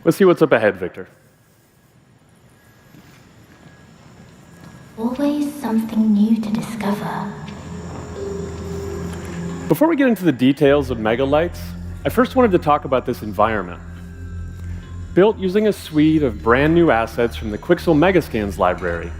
Let's see what's up ahead, Victor. Always something new to discover. Before we get into the details of MegaLights, I first wanted to talk about this environment. Built using a suite of brand new assets from the Quixel Megascans library,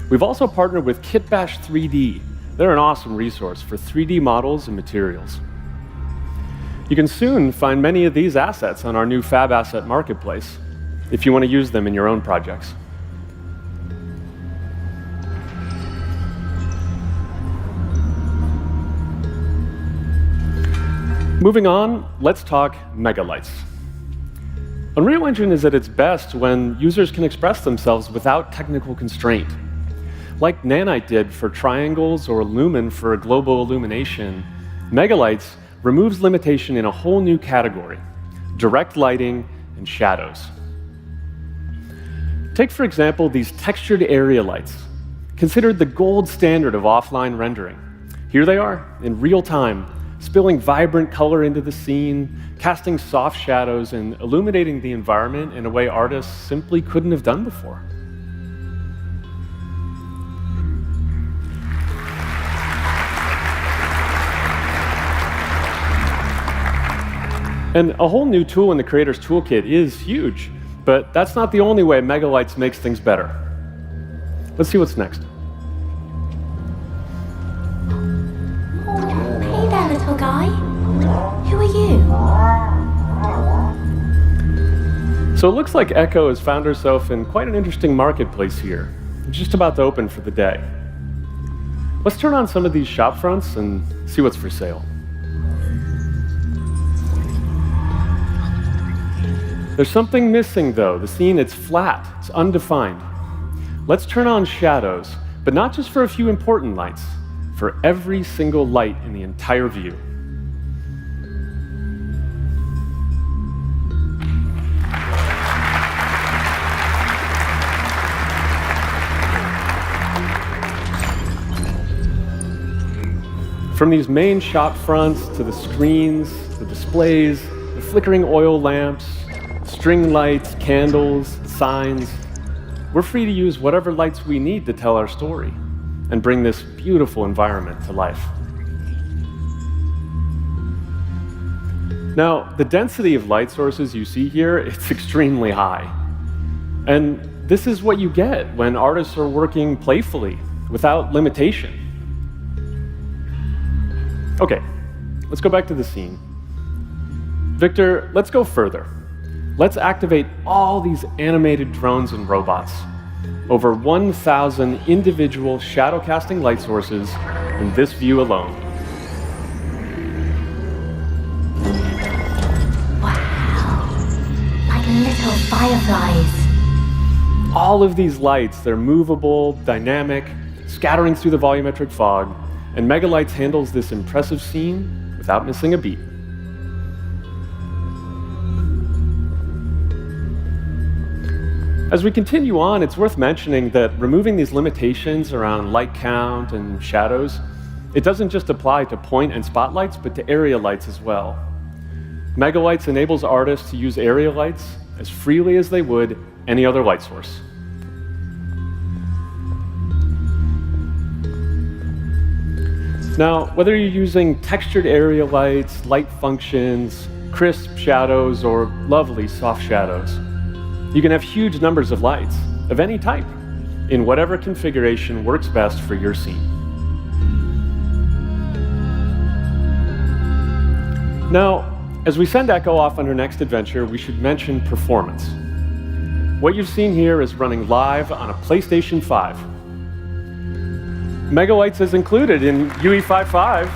we've also partnered with Kitbash 3D. They're an awesome resource for 3D models and materials. You can soon find many of these assets on our new Fab Asset Marketplace if you want to use them in your own projects. Moving on, let's talk MegaLights. Unreal Engine is at its best when users can express themselves without technical constraint. Like Nanite did for triangles or Lumen for a global illumination, MegaLights removes limitation in a whole new category: direct lighting and shadows. Take, for example, these textured area lights, considered the gold standard of offline rendering. Here they are in real time, spilling vibrant color into the scene, casting soft shadows, and illuminating the environment in a way artists simply couldn't have done before. And a whole new tool in the Creator's Toolkit is huge, but that's not the only way MegaLights makes things better. Let's see what's next. Hey there, little guy. Who are you? So it looks like Echo has found herself in quite an interesting marketplace here. It's just about to open for the day. Let's turn on some of these shop fronts and see what's for sale. There's something missing, though. The scene, it's flat, it's undefined. Let's turn on shadows, but not just for a few important lights, for every single light in the entire view. From these main shop fronts to the screens, the displays, the flickering oil lamps, string lights, candles, signs, we're free to use whatever lights we need to tell our story and bring this beautiful environment to life. Now, the density of light sources you see here, it's extremely high. And this is what you get when artists are working playfully, without limitation. Okay, let's go back to the scene. Victor, let's go further. Let's activate all these animated drones and robots. Over 1,000 individual shadow-casting light sources in this view alone. Wow, like little fireflies. All of these lights, they're movable, dynamic, scattering through the volumetric fog, and MegaLights handles this impressive scene without missing a beat. As we continue on, it's worth mentioning that removing these limitations around light count and shadows, it doesn't just apply to point and spotlights, but to area lights as well. MegaLights enables artists to use area lights as freely as they would any other light source. Now, whether you're using textured area lights, light functions, crisp shadows, or lovely soft shadows, you can have huge numbers of lights of any type in whatever configuration works best for your scene. Now, as we send Echo off on her next adventure, we should mention performance. What you've seen here is running live on a PlayStation 5. MegaLights is included in UE55.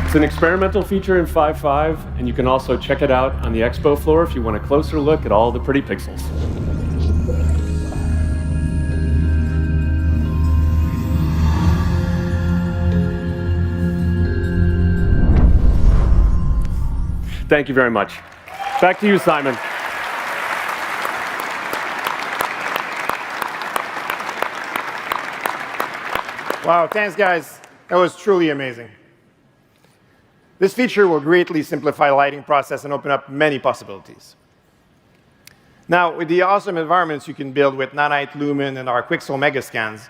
It's an experimental feature in 5.5, and you can also check it out on the expo floor if you want a closer look at all the pretty pixels. Thank you very much. Back to you, Simon. Wow, thanks guys. That was truly amazing. This feature will greatly simplify the lighting process and open up many possibilities. Now, with the awesome environments you can build with Nanite, Lumen, and our Quixel Megascans,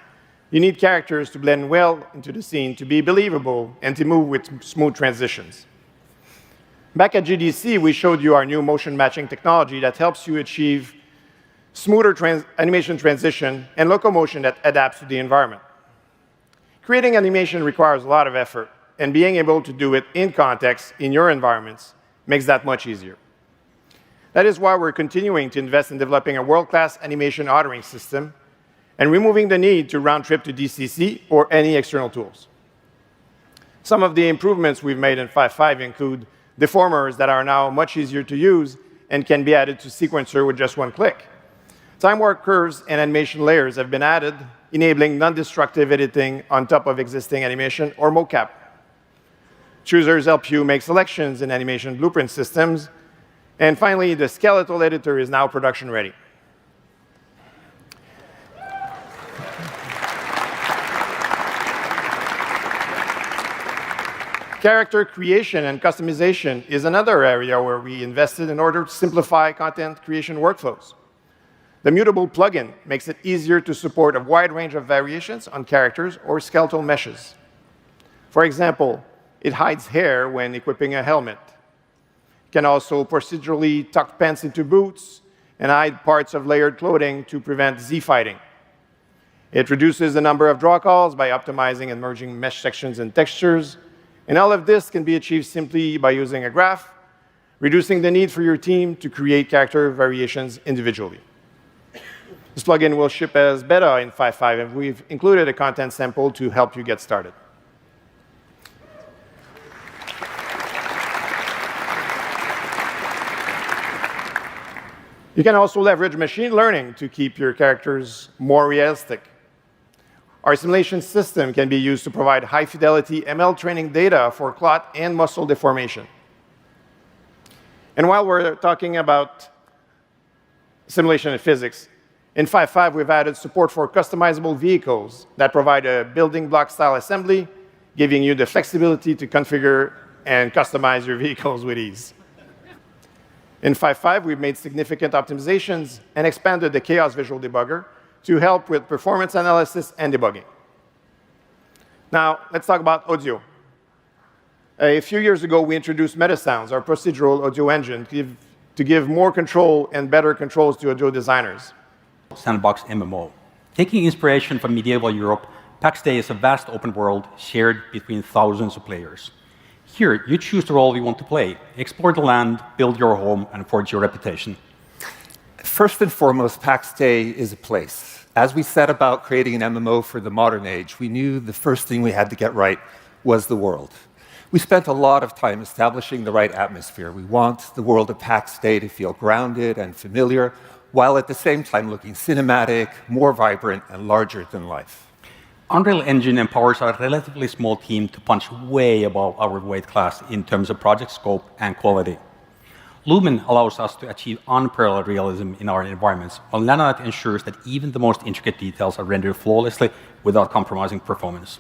you need characters to blend well into the scene, to be believable, and to move with smooth transitions. Back at GDC, we showed you our new motion matching technology that helps you achieve smoother animation transition and locomotion that adapts to the environment. Creating animation requires a lot of effort, and being able to do it in context in your environments makes that much easier. That is why we're continuing to invest in developing a world-class animation authoring system and removing the need to round trip to DCC or any external tools. Some of the improvements we've made in 5.5 include deformers that are now much easier to use and can be added to Sequencer with just one click. Time warp curves and animation layers have been added, enabling non-destructive editing on top of existing animation or mocap. Choosers help you make selections in animation blueprint systems. And finally, the skeletal editor is now production ready. Character creation and customization is another area where we invested in order to simplify content creation workflows. The Mutable plugin makes it easier to support a wide range of variations on characters or skeletal meshes. For example, it hides hair when equipping a helmet. It can also procedurally tuck pants into boots and hide parts of layered clothing to prevent Z-fighting. It reduces the number of draw calls by optimizing and merging mesh sections and textures. And all of this can be achieved simply by using a graph, reducing the need for your team to create character variations individually. This plugin will ship as beta in 5.5, and we've included a content sample to help you get started. You can also leverage machine learning to keep your characters more realistic. Our simulation system can be used to provide high-fidelity ML training data for clot and muscle deformation. And while we're talking about simulation and physics, in 5.5, we've added support for customizable vehicles that provide a building block-style assembly, giving you the flexibility to configure and customize your vehicles with ease. In 5.5, we've made significant optimizations and expanded the Chaos Visual Debugger to help with performance analysis and debugging. Now, let's talk about audio. A few years ago, we introduced MetaSounds, our procedural audio engine, to give more control and better controls to audio designers. Sandbox MMO. Taking inspiration from medieval Europe, Pax Dei is a vast open world shared between thousands of players. Here, you choose the role you want to play, explore the land, build your home, and forge your reputation. First and foremost, Pax Dei is a place. As we set about creating an MMO for the modern age, we knew the first thing we had to get right was the world. We spent a lot of time establishing the right atmosphere. We want the world of Pax Dei to feel grounded and familiar, while at the same time looking cinematic, more vibrant, and larger than life. Unreal Engine empowers a relatively small team to punch way above our weight class in terms of project scope and quality. Lumen allows us to achieve unparalleled realism in our environments, while Nanite ensures that even the most intricate details are rendered flawlessly without compromising performance.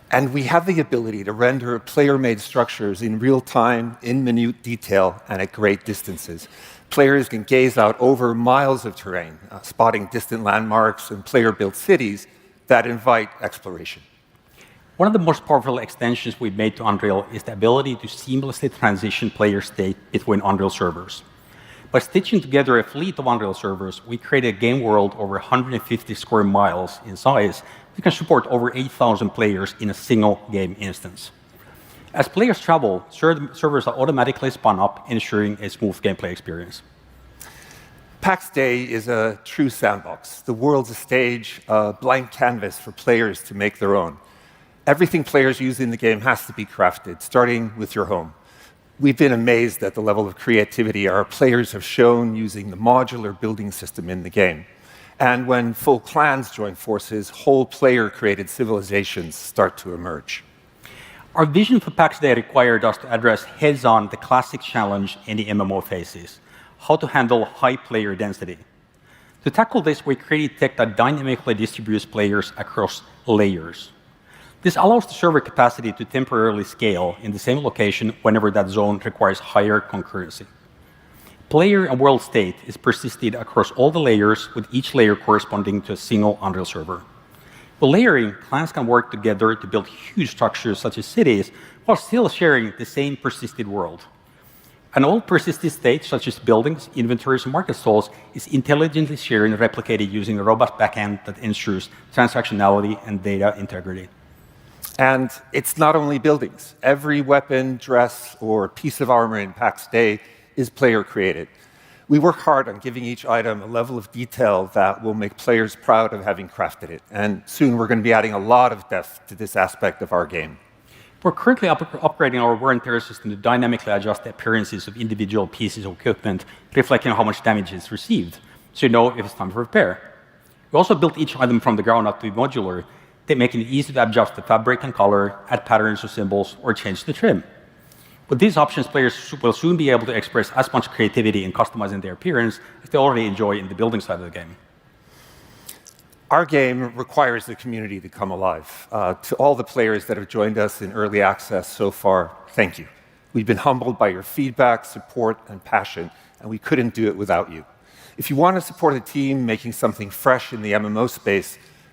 And we have the ability to render player-made structures in real time, in minute detail, and at great distances. Players can gaze out over miles of terrain, spotting distant landmarks and player-built cities that invite exploration. One of the most powerful extensions we've made to Unreal is the ability to seamlessly transition player state between Unreal servers. By stitching together a fleet of Unreal servers, we created a game world over 150 square miles in size. We can support over 8,000 players in a single game instance. As players travel, servers are automatically spun up, ensuring a smooth gameplay experience. Pax Dei is a true sandbox. The world's a stage, a blank canvas for players to make their own. Everything players use in the game has to be crafted, starting with your home. We've been amazed at the level of creativity our players have shown using the modular building system in the game. And when full clans join forces, whole player-created civilizations start to emerge. Our vision for Pax Dei required us to address heads-on the classic challenge any MMO faces: how to handle high player density. To tackle this, we created tech that dynamically distributes players across layers. This allows the server capacity to temporarily scale in the same location whenever that zone requires higher concurrency. Player and world state is persisted across all the layers, with each layer corresponding to a single Unreal server. With layering, clans can work together to build huge structures such as cities, while still sharing the same persisted world. An all persisted state, such as buildings, inventories, and market stalls, is intelligently shared and replicated using a robust backend that ensures transactionality and data integrity. And it's not only buildings. Every weapon, dress, or piece of armor in Pax Dei is player-created. We work hard on giving each item a level of detail that will make players proud of having crafted it. And soon we're going to be adding a lot of depth to this aspect of our game. We're currently upgrading our wear and tear system to dynamically adjust the appearances of individual pieces of equipment, reflecting how much damage is received, so you know if it's time for repair. We also built each item from the ground up to be modular, making it easy to adjust the fabric and color, add patterns or symbols, or change the trim. With these options, players will soon be able to express as much creativity in customizing their appearance as they already enjoy in the building side of the game. Our game requires the community to come alive. To all the players that have joined us in early access so far, thank you. We've been humbled by your feedback, support, and passion, and we couldn't do it without you. If you want to support a team making something fresh in the MMO space,